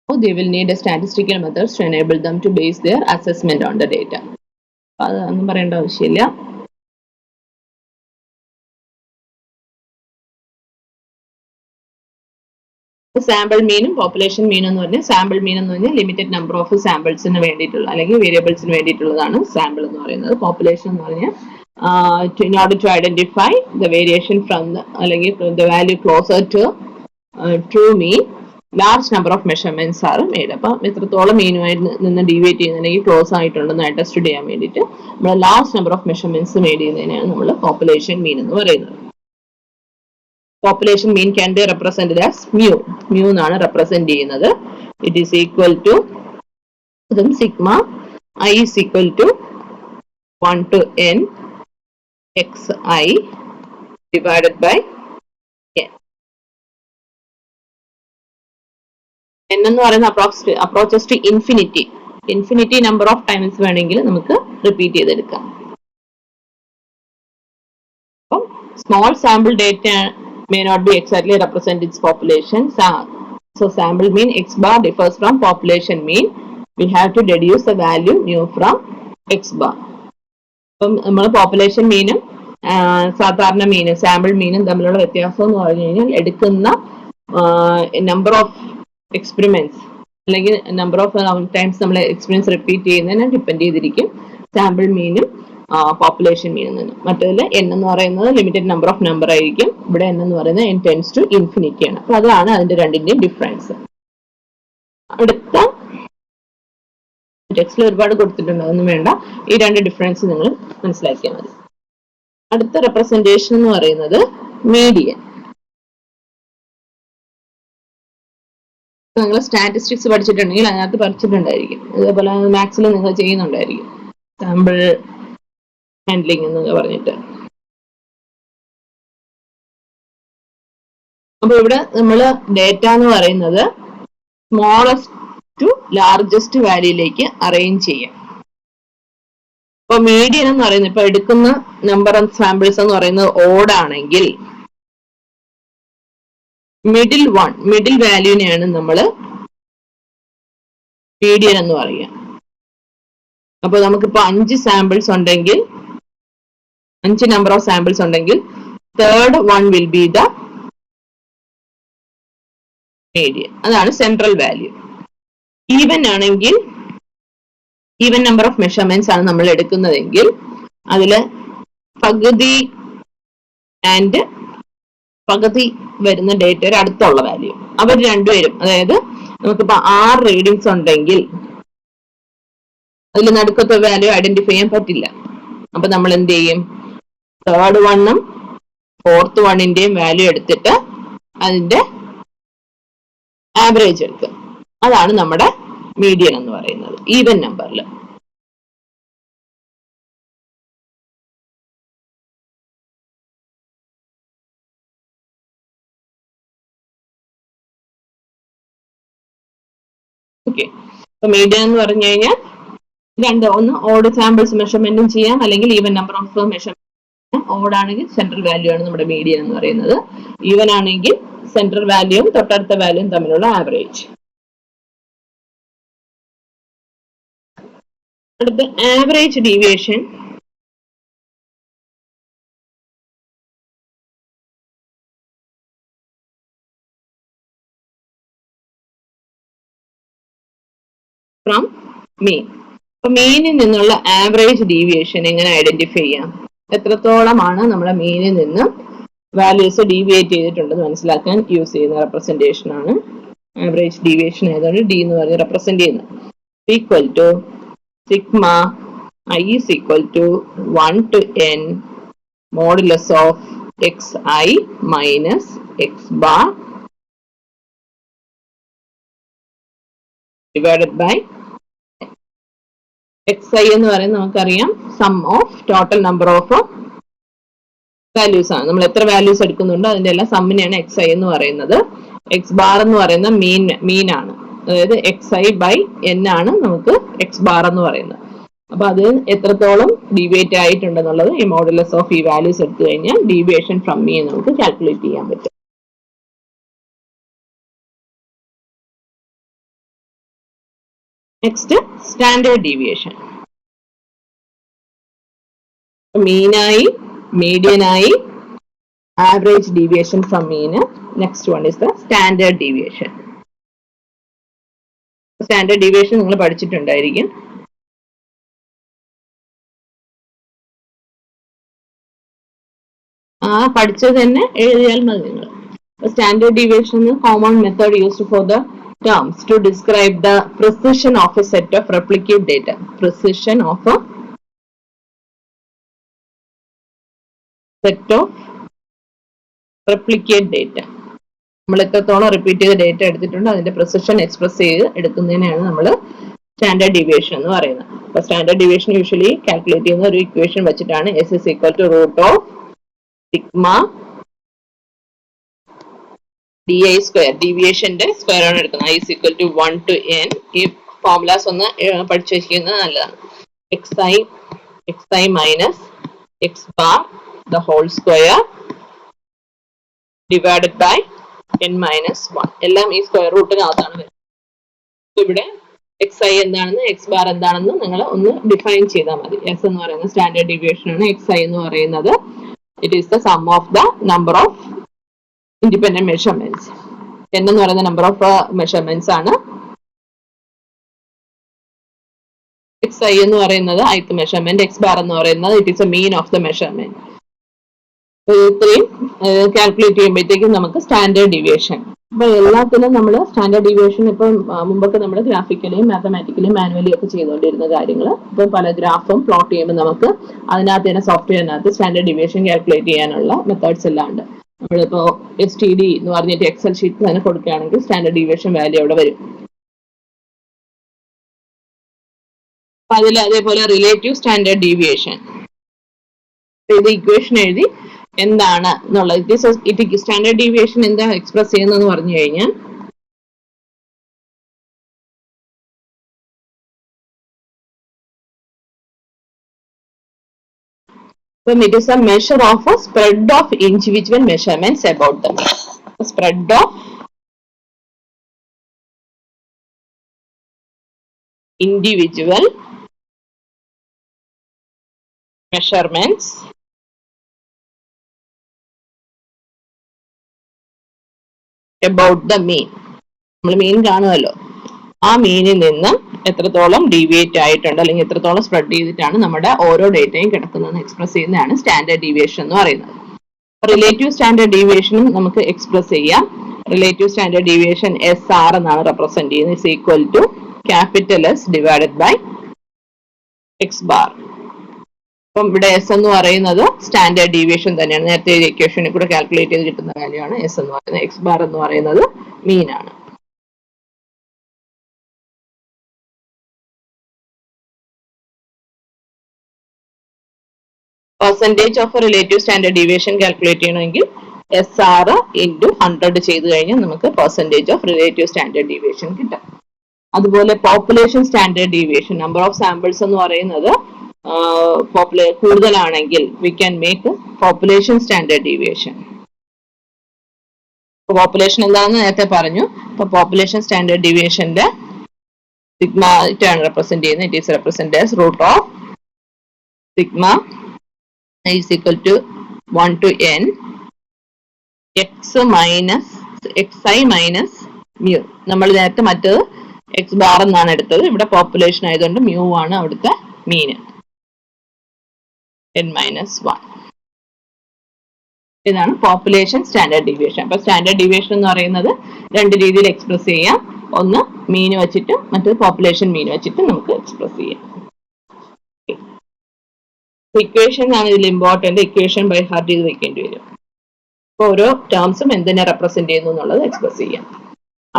They will need a statistical methods to enable them to base their assessment on the data. അതൊന്നും പറയേണ്ട ആവശ്യമില്ല. സാമ്പിൾ മീനും പോപ്പുലേഷൻ മീനും എന്ന് പറഞ്ഞാൽ സാമ്പിൾ മീൻ എന്ന് പറഞ്ഞാൽ ലിമിറ്റഡ് നമ്പർ ഓഫ് സാമ്പിൾസിന് വേണ്ടിയിട്ടുള്ള അല്ലെങ്കിൽ വേരിയബിൾസിന് വേണ്ടിയിട്ടുള്ളതാണ് സാമ്പിൾ എന്ന് പറയുന്നത്. പോപ്പുലേഷൻ എന്ന് പറഞ്ഞാൽ in order to identify the variation from the അല്ലെങ്കിൽ the value closer to true mean, large number of measurements are made. അപ്പം എത്രത്തോളം മീനുമായി നിന്ന് ഡീവിയേറ്റ് ചെയ്യുന്നതിനെങ്കിൽ ക്ലോസ് ആയിട്ടുണ്ടെന്ന് ടെസ്റ്റ് ചെയ്യാൻ വേണ്ടിയിട്ട് നമ്മൾ large number of measurements made ചെയ്യുന്നതിനാണ് നമ്മൾ പോപ്പുലേഷൻ മീൻ എന്ന് പറയുന്നത്. Population mean can be represented as mu. mu എന്നാണ് റെപ്രസെന്റ് ചെയ്യുന്നത്. It is equal to sigma i is equal to 1 to n xi divided by n. n എന്ന് പറയുന്ന approaches to infinity. Infinity number of times വേണമെങ്കിൽ നമുക്ക് repeat ചെയ്തെടുക്കാം. അപ്പം small sample data may not be exactly represent its population. So sample mean x bar differs from population mean. We have to deduce the value mu from x bar. അപ്പം നമ്മൾ population മീനും സാധാരണ മീനും sample മീനും തമ്മിലുള്ള വ്യത്യാസം എന്ന് പറഞ്ഞു കഴിഞ്ഞാൽ എടുക്കുന്ന നമ്പർ ഓഫ് എക്സ്പെരിമെന്റ്സ് അല്ലെങ്കിൽ നമ്പർ ഓഫ് ടൈംസ് നമ്മൾ എക്സ്പീരിയൻസ് റിപ്പീറ്റ് ചെയ്യുന്നതിനെ ഡിപ്പെൻഡ് ചെയ്തിരിക്കും സാമ്പിൾ മീനും പോപ്പുലേഷൻ മീനും നിന്ന്. മറ്റേതിൽ n എന്ന് പറയുന്നത് ലിമിറ്റഡ് നമ്പർ ഓഫ് നമ്പർ ആയിരിക്കും. ഇവിടെ n എന്ന് പറയുന്നത് n ടെൻസ് ടു ഇൻഫിനിറ്റി ആണ്. അപ്പൊ അതാണ് അതിന്റെ രണ്ടിന്റെയും ഡിഫറൻസ്. അടുത്ത ടെക്സ്റ്റിൽ ഒരുപാട് കൊടുത്തിട്ടുണ്ട്, അതൊന്നും വേണ്ട. ഈ രണ്ട് ഡിഫറൻസ് നിങ്ങൾ മനസ്സിലാക്കിയാൽ മതി. അടുത്ത റെപ്രസെന്റേഷൻ എന്ന് പറയുന്നത് മീഡിയൻ. നിങ്ങൾ സ്റ്റാറ്റിസ്റ്റിക്സ് പഠിച്ചിട്ടുണ്ടെങ്കിൽ അതിനകത്ത് പഠിച്ചിട്ടുണ്ടായിരിക്കും. അതേപോലെ മാത്സിൽ നിങ്ങൾ ചെയ്യുന്നുണ്ടായിരിക്കും സാമ്പിൾ ഹാൻഡ്ലിംഗ് എന്ന് പറഞ്ഞിട്ട്. അപ്പൊ ഇവിടെ നമ്മൾ ഡേറ്റ എന്ന് പറയുന്നത് സ്മോളസ്റ്റ് ടു ലാർജസ്റ്റ് വാല്യൂയിലേക്ക് അറേഞ്ച് ചെയ്യാം. ഇപ്പൊ മീഡിയൻ എന്ന് പറയുന്നത് ഇപ്പൊ എടുക്കുന്ന നമ്പർ ഓഫ് സാമ്പിൾസ് എന്ന് പറയുന്നത് ഓഡ് ആണെങ്കിൽ മിഡിൽ വാല്യൂവിനെയാണ് നമ്മൾ മീഡിയൻ എന്ന് പറയുക. അപ്പൊ നമുക്കിപ്പോ 5 സാമ്പിൾസ് ഉണ്ടെങ്കിൽ 5 നമ്പർ ഓഫ് സാമ്പിൾസ് ഉണ്ടെങ്കിൽ third one will be the median. അതാണ് സെൻട്രൽ വാല്യൂ. ഈവൻ ആണെങ്കിൽ ഈവൻ നമ്പർ ഓഫ് മെഷർമെന്റ്സ് ആണ് നമ്മൾ എടുക്കുന്നതെങ്കിൽ അതില് പകുതി ആൻഡ് പകുതി വരുന്ന ഡേറ്റയുടെ അടുത്തുള്ള വാല്യൂ അവർ രണ്ടുപേരും, അതായത് നമുക്കിപ്പോ 6 റീഡിങ്സ് ഉണ്ടെങ്കിൽ അതിൽ നടുക്കത്തെ വാല്യൂ ഐഡന്റിഫൈ ചെയ്യാൻ പറ്റില്ല. അപ്പൊ നമ്മൾ എന്ത് ചെയ്യും? തേർഡ് വണ്ണും ഫോർത്ത് വണ്ണിന്റെയും വാല്യൂ എടുത്തിട്ട് അതിന്റെ ആവറേജ് എടുക്കുക. അതാണ് നമ്മുടെ മീഡിയൻ എന്ന് പറയുന്നത് ഈവൻ നമ്പറിൽ. ഓക്കെ, അപ്പൊ മീഡിയൻ എന്ന് പറഞ്ഞു കഴിഞ്ഞാൽ ഒന്ന് ഓഡ് സാമ്പിൾസ് മെഷർമെന്റും ചെയ്യാം, അല്ലെങ്കിൽ even number of measurement. Odd ആണെങ്കിൽ സെൻട്രൽ വാല്യൂ ആണ് നമ്മുടെ മീഡിയൻ എന്ന് പറയുന്നത്. ഈവൻ ആണെങ്കിൽ സെൻട്രൽ വാല്യൂവും തൊട്ടടുത്ത വാല്യൂവും തമ്മിലുള്ള ആവറേജ്. അടുത്ത ആവറേജ് ഡീവിയേഷൻ. ഫ്രം മീൻ. അപ്പൊ മീനിൽ നിന്നുള്ള ആവറേജ് ഡീവിയേഷൻ എങ്ങനെ ഐഡന്റിഫൈ ചെയ്യാം? എത്രത്തോളമാണ് നമ്മുടെ മീനിൽ നിന്ന് വാല്യൂസ് ഡീവിയേറ്റ് ചെയ്തിട്ടുണ്ടെന്ന് മനസ്സിലാക്കാൻ യൂസ് ചെയ്യുന്ന റെപ്രസെന്റേഷൻ ആണ് ആവറേജ് ഡീവിയേഷൻ. ആയതുകൊണ്ട് ഡി എന്ന് പറഞ്ഞ് റെപ്രസെന്റ് ചെയ്യുന്നത്. Equal to sigma i is equal to 1 to n modulus of xi minus x bar divided by xi എന്ന് പറയുന്നത് നമുക്കറിയാം sum of total number of values ആണ്. നമ്മൾ എത്ര വാല്യൂസ് എടുക്കുന്നുണ്ടോ അതിന്റെ എല്ലാം സമ്മിനെയാണ് xi എന്ന് പറയുന്നത്. എക്സ് ബാർ എന്ന് പറയുന്ന മീൻ ആണ്, അതായത് xi by n ആണ് നമുക്ക് എക്സ് ബാർ എന്ന് പറയുന്നത്. അപ്പൊ അത് എത്രത്തോളം ഡീവിയേറ്റ് ആയിട്ടുണ്ടെന്നുള്ളത് ഈ മോഡുലസ് ഓഫ് ഈ വാല്യൂസ് എടുത്തു കഴിഞ്ഞാൽ ഡീവിയേഷൻ ഫ്രം മീൻ നമുക്ക് കാൽക്കുലേറ്റ് ചെയ്യാൻ പറ്റും. Next standard deviation. മീനായി, മീഡിയനായി, average deviation from mean, next one is the standard deviation. Standard deviation നിങ്ങൾ പഠിച്ചിട്ടുണ്ടായിരിക്കും. പഠിച്ചത് തന്നെ എഴുതിയാൽ മതി നിങ്ങൾ. Standard deviation is a common method used for the terms to describe the precision of a set of replicate data. Precision of a set of replicate data. നമ്മൾ എത്രത്തോളം repeat ചെയ്ത ഡേറ്റ എടുത്തിട്ടുണ്ട് അതിന്റെ പ്രിസിഷൻ എക്സ്പ്രസ് ചെയ്ത് എടുക്കുന്നതിനാണ് നമ്മൾ standard deviation എന്ന് പറയുന്നത്. അപ്പോൾ സ്റ്റാൻഡേർഡ് ഡീവിയേഷൻ യൂഷ്വലി കാൽക്കുലേറ്റ് ചെയ്യുന്ന ഒരു ഇക്വേഷൻ വെച്ചിട്ടാണ് S is equal to root of sigma di square, ഡീവിയേഷന്റെ സ്ക്വയർ ആണ് എടുക്കുന്നത്. I is equal to 1 to n. ഈ ഫോർമുലാസ് ഒന്ന് പഠിച്ചു വെക്കുന്നത് നല്ലതാണ്. xi minus x bar the whole square divided by n minus 1. എല്ലാം ഈ സ്ക്വയർ റൂട്ടിനകത്താണ് വരുന്നത്. ഇവിടെ xi എന്താണെന്ന് x bar എന്താണെന്ന് നിങ്ങൾ ഒന്ന് ഡിഫൈൻ ചെയ്താൽ മതി. S എന്ന് പറയുന്നത് സ്റ്റാൻഡേർഡ് ഡീവിയേഷൻ ആണ്. xi എന്ന് പറയുന്നത് it is the sum of the number of independent measurements. n എന്ന് പറയുന്ന number of measurements ആണ്. xi എന്ന് പറയുന്നത് ith measurement, x bar എന്ന് പറയുന്നത് it is a mean of the measurement. ഇത്രയും കാൽക്കുലേറ്റ് ചെയ്യുമ്പോഴത്തേക്കും നമുക്ക് സ്റ്റാൻഡേർഡ് ഡീവിയേഷൻ. അപ്പൊ എല്ലാത്തിനും നമ്മൾ സ്റ്റാൻഡേർഡ് ഡീവിയേഷൻ ഇപ്പം മുമ്പൊക്കെ നമ്മൾ ഗ്രാഫിക്കലിയും മാത്തമാറ്റിക്കലിയും മാനുവലി ഒക്കെ ചെയ്തുകൊണ്ടിരുന്ന കാര്യങ്ങൾ ഇപ്പം പല ഗ്രാഫും പ്ലോട്ട് ചെയ്യുമ്പോൾ നമുക്ക് അതിനകത്ത് തന്നെ സോഫ്റ്റ്വെയറിനകത്ത് സ്റ്റാൻഡേർഡ് ഡീവിയേഷൻ കാൽക്കുലേറ്റ് ചെയ്യാനുള്ള മെത്തേഡ്സ് എല്ലാം ഉണ്ട്. നമ്മളിപ്പോ STD എന്ന് പറഞ്ഞിട്ട് എക്സൽ ഷീറ്റ് തന്നെ കൊടുക്കുകയാണെങ്കിൽ സ്റ്റാൻഡേർഡ് ഡീവിയേഷൻ വാല്യൂ അവിടെ വരും. അപ്പൊ അതിൽ അതേപോലെ റിലേറ്റീവ് സ്റ്റാൻഡേർഡ് ഡീവിയേഷൻ ഇത് ഇക്വേഷൻ എഴുതി എന്താണ് എന്നുള്ളത്. സ്റ്റാൻഡേർഡ് ഡീവിയേഷൻ എന്താ എക്സ്പ്രസ് ചെയ്യുന്നതെന്ന് പറഞ്ഞു കഴിഞ്ഞാൽ it is a measure of a spread of individual measurements about the mean. Spread of individual measurements about the mean. നമ്മൾ മീൻ കാണുമല്ലോ, ആ മീനിൽ നിന്ന് എത്രത്തോളം ഡീവിയേറ്റ് ആയിട്ടുണ്ട് അല്ലെങ്കിൽ എത്രത്തോളം സ്പ്രെഡ് ചെയ്തിട്ടാണ് നമ്മുടെ ഓരോ ഡേറ്റയും കിടക്കുന്നതെന്ന് എക്സ്പ്രസ് ചെയ്യുന്നതാണ് സ്റ്റാൻഡേർഡ് ഡീവിയേഷൻ എന്ന് പറയുന്നത്. റിലേറ്റീവ് സ്റ്റാൻഡേർഡ് ഡീവിയേഷനും നമുക്ക് എക്സ്പ്രസ് ചെയ്യാം. റിലേറ്റീവ് സ്റ്റാൻഡേർഡ് ഡീവിയേഷൻ SR എന്നാണ് റെപ്രസെന്റ് ചെയ്യുന്നത്. Is equal to capital S divided by x bar. അപ്പം ഇവിടെ S എന്ന് പറയുന്നത് സ്റ്റാൻഡേർഡ് ഡീവിയേഷൻ തന്നെയാണ്. നേരത്തെ ഇക്വേഷനിൽ കൂടെ കാൽക്കുലേറ്റ് ചെയ്ത് കിട്ടുന്ന വാല്യൂ ആണ് S എന്ന് പറയുന്നത്. x bar എന്ന് പറയുന്നത് മീൻ ആണ്. Percentage of a relative standard deviation calculate ചെയ്യണമെങ്കിൽ SR into 100 ചെയ്ത് കഴിഞ്ഞാൽ നമുക്ക് percentage of relative standard deviation കിട്ടും. അതുപോലെ population standard deviation, number of samples എന്ന് പറയുന്നത് കൂടുതലാണെങ്കിൽ we can make population standard deviation. Population എന്താണെന്ന് നേരത്തെ പറഞ്ഞു. അപ്പൊ പോപ്പുലേഷൻ സ്റ്റാൻഡേർഡ് ഡീവിയേഷന്റെ സിഗ്മ ആണ് റെപ്രസെന്റ് ചെയ്യുന്നത്. It is represent as root of sigma is equal to 1 to n xi minus mu. നമ്മൾ നേരത്തെ മറ്റത് x bar എന്നാണ് എടുത്തത്. ഇവിടെ പോപ്പുലേഷൻ ആയതുകൊണ്ട് mu ആണ് അവിടുത്തെ മീൻ. n minus 1. ഇതാണ് പോപ്പുലേഷൻ സ്റ്റാൻഡേർഡ് ഡീവിയേഷൻ. അപ്പൊ സ്റ്റാൻഡേർഡ് ഡീവിയേഷൻ എന്ന് പറയുന്നത് രണ്ട് രീതിയിൽ എക്സ്പ്രസ് ചെയ്യാം. ഒന്ന് മീൻ വെച്ചിട്ട്, മറ്റൊരു പോപ്പുലേഷൻ മീൻ വെച്ചിട്ട് നമുക്ക് എക്സ്പ്രസ് ചെയ്യാം. ഇക്വേഷൻ ആണ് ഇതിൽ ഇമ്പോർട്ടന്റ്. ഇക്വേഷൻ ബൈ ഹാർട്ട് ചെയ്ത് വെക്കേണ്ടി വരും. അപ്പൊ ഓരോ ടേംസും എന്തിനെ റെപ്രസെന്റ് ചെയ്യുന്നു എന്നുള്ളത് എക്സ്പ്രസ് ചെയ്യാം.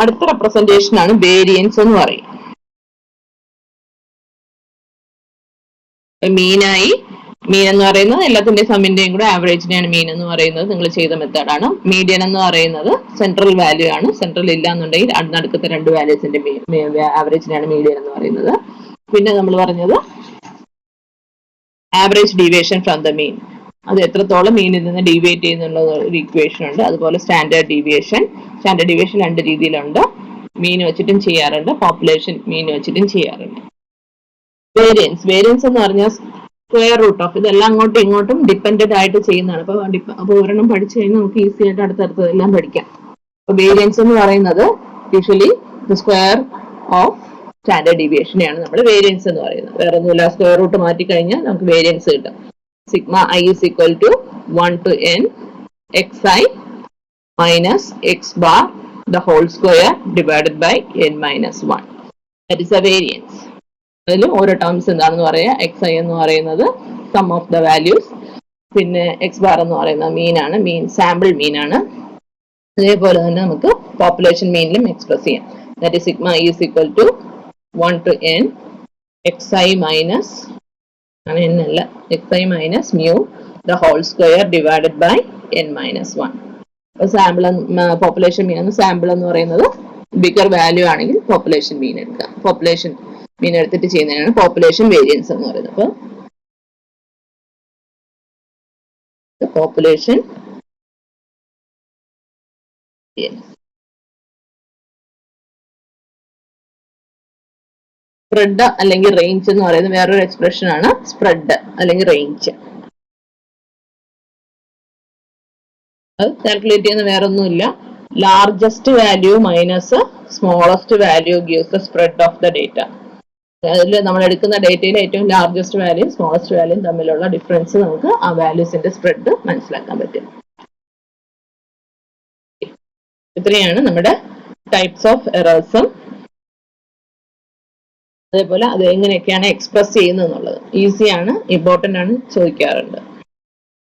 അടുത്ത റെപ്രസെന്റേഷൻ ആണ് വേരിയൻസ് എന്ന് പറയും. മീനായി, മീൻ എന്ന് പറയുന്നത് എല്ലാത്തിന്റെയും സമ്മിന്റെയും കൂടെ ആവറേജിനെയാണ് മീൻ എന്ന് പറയുന്നത്. നിങ്ങൾ ചെയ്ത മെത്തേഡാണ്. മീഡിയൻ എന്ന് പറയുന്നത് സെൻട്രൽ വാല്യൂ ആണ്. സെൻട്രൽ ഇല്ല എന്നുണ്ടെങ്കിൽ നടുക്കത്തെ രണ്ട് വാല്യൂസിന്റെ ആവറേജിനെയാണ് മീഡിയൻ എന്ന് പറയുന്നത്. പിന്നെ നമ്മൾ പറഞ്ഞത് average deviation from the mean, അത് എത്രത്തോളം മീനിൽ നിന്ന് ഡീവിയേറ്റ് ചെയ്യുന്നുള്ള ഒരു ഇക്വേഷൻ ഉണ്ട്. അതുപോലെ സ്റ്റാൻഡേർഡ് ഡീവിയേഷൻ. സ്റ്റാൻഡേർഡ് ഡീവിയേഷൻ രണ്ട് രീതിയിലുണ്ട്. മീൻ വെച്ചിട്ടും ചെയ്യാറുണ്ട്, പോപ്പുലേഷൻ മീൻ വെച്ചിട്ടും ചെയ്യാറുണ്ട്. വേരിയൻസ്, വേരിയൻസ് എന്ന് പറഞ്ഞാൽ സ്ക്വയർ റൂട്ട് ഓഫ്, ഇതെല്ലാം അങ്ങോട്ടും ഇങ്ങോട്ടും ഡിപ്പെൻഡന്റ് ആയിട്ട് ചെയ്യുന്നതാണ്. അപ്പൊ ഒരെണ്ണം പഠിച്ചു കഴിഞ്ഞാൽ നമുക്ക് ഈസി ആയിട്ട് അടുത്തടുത്തതെല്ലാം പഠിക്കാം. വേരിയൻസ് എന്ന് പറയുന്നത് usually the square of standard ഡീവിയേഷനെയാണ് നമ്മൾ വേരിയൻസ് എന്ന് പറയുന്നത്. വേറെ ഒന്നുമില്ല, സ്ക്വയർ റൂട്ട് മാറ്റി കഴിഞ്ഞാൽ നമുക്ക് വേരിയൻസ് കിട്ടും. Sigma I is equal to 1 to n xi minus x bar the whole square divided by n minus 1. That is a variance. അതിൽ ഓരോ ടേംസ് എന്താണെന്ന് പറയാം. എക്സ് ഐ എന്ന് പറയുന്നത് സം ഓഫ് ദ വാല്യൂസ്, പിന്നെ എക്സ് ബാർ എന്ന് പറയുന്നത് മീൻ ആണ്, മീൻ സാമ്പിൾ മീൻ ആണ്. അതേപോലെ തന്നെ നമുക്ക് പോപ്പുലേഷൻ മീനിലും എക്സ്പ്രസ് ചെയ്യാം. That is sigma E is equal to 1 to n xi minus n അല്ല xi minus mu the whole square divided by n minus 1. Sample population mean ആണ്. സാമ്പിൾ എന്ന് പറയുന്നത് ബിഗർ വാല്യൂ ആണെങ്കിൽ പോപ്പുലേഷൻ മീൻ എടുക്കുക. Population മീൻ എടുത്തിട്ട് ചെയ്യുന്നതിനാണ് population variance എന്ന് പറയുന്നത്. അപ്പോൾ പോപ്പുലേഷൻ സ്പ്രെഡ് അല്ലെങ്കിൽ റേഞ്ച് എന്ന് പറയുന്നത് വേറൊരു എക്സ്പ്രഷൻ ആണ്. സ്പ്രെഡ് അല്ലെങ്കിൽ റേഞ്ച് അത് കാൽക്കുലേറ്റ് ചെയ്യുന്ന വേറെ ഒന്നുമില്ല. Largest value minus smallest value gives the spread of the data. അതിൽ നമ്മൾ എടുക്കുന്ന ഡേറ്റയിൽ ഏറ്റവും ലാർജസ്റ്റ് വാല്യൂ സ്മോളസ്റ്റ് വാല്യൂ തമ്മിലുള്ള ഡിഫറൻസ് നമുക്ക് ആ വാല്യൂസിന്റെ സ്പ്രെഡ് മനസ്സിലാക്കാൻ പറ്റും. ഇത്രയാണ് നമ്മുടെ ടൈപ്സ് ഓഫ് എറേഴ്സും അതേപോലെ അത് എങ്ങനെയൊക്കെയാണ് എക്സ്പ്രസ് ചെയ്യുന്നത് എന്നുള്ളത്. ഈസിയാണ്, ഇമ്പോർട്ടൻ്റ് ആണ്, ചോദിക്കാറുണ്ട്.